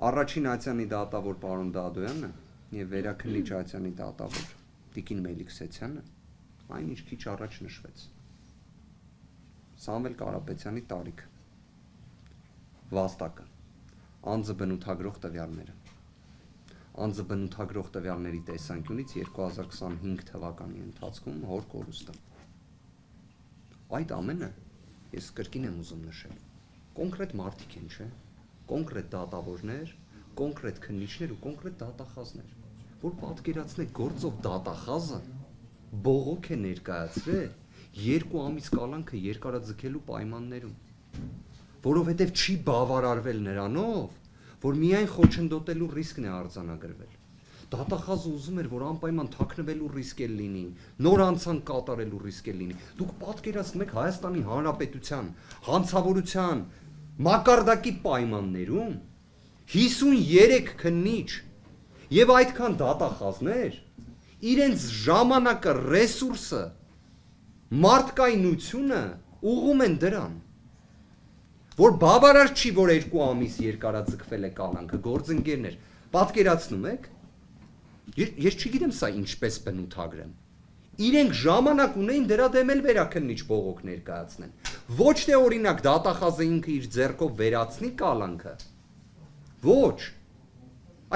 Առաջին Ացյանի դատավոր պարոն Դադոյանը եւ վերաքննիչ Ացյանի դատավոր Տիկին Մելիքսեցյանը այն ինչ քիչ առաջ նշվեց։ Սամվել Կարապետյանի տարիքը, վաստակը, անձը բնութագրող տվյալները, անձը բնութագրող տվյալների տեսանկյունից 2025 թվականի ընթացքում հոր կորուստը։ Այդ ամենը ես կրկին եմ ուզում նշել։ Կոնկրետ մարդիկ են, չէ՞։ Կոնկրետ դատավորներ, կոնկրետ քննիչներ ու կոնկրետ դատախազներ, որ պատկերացնեք գործով դատախազը բողոք է ներկայացրել 2 ամիս կալանքը երկարաձգելու պայմաններում, որովհետև չի բավարարվել նրանով, որ միայն խոչընդոտելու ռիսկն է արձանագրվել։ Դատախազը ուզում էր, որ անպայման թաքնվելու ռիսկ է լինի, նոր անցանք կատարելու ռիսկ է լինի։ Դուք պատկերացնում եք Հայաստանի Հանրապետության հանցավորության մակարդակի պայմաններում 53 քննիչ եւ այդքան դատախազներ իրենց ժամանակը, ռեսուրսը, մարդկայնությունը ուղղում են դրան, որ բավարար չի, որ 2 ամիս երկարաձգվել է կալանքը, գործընկերներ, պատկերացնում եք։ Ես չգիտեմ սա ինչպես բնութագրեմ։ Իրենք ժամանակ ունեին դրա դեմ էլ վերաքննիչ բողոք ներկայացնեն։ Ոչ թե օրինակ դատախազը ինքը իր ձեռքով վերացնի կալանքը։ Ոչ։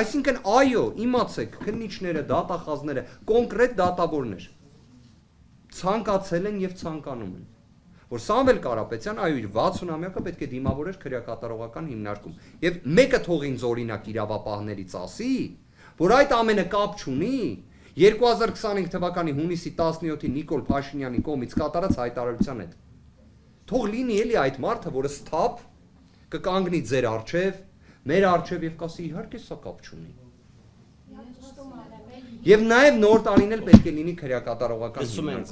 Այսինքն այո, իմացեք, քննիչները, դատախազները, կոնկրետ դատավորներ ցանկացել են եւ ցանկանում են, որ Սամվել Կարապետյան այո իր 60-ամյակը պետք է դիմավորեր քրեակատարողական հիմնարկում։ Եվ մեկը թող ինձ օրինակ իրավապահներից ասի, որ այդ ամենը կապ չունի 2025 թվականի հունիսի 17-ի Նիկոլ Փաշինյանի կողմից կատարած հայտարարության հետ։ Թող լինի էլի այդ մարդը, որը սթափ կկանգնի ձեր առջև, մեր առջև եւ կասի իհարկե սա կապ չունի։ Եվ նաեւ նոր տարին էլ պետք է լինի քրեակատարողական հիմնարկում։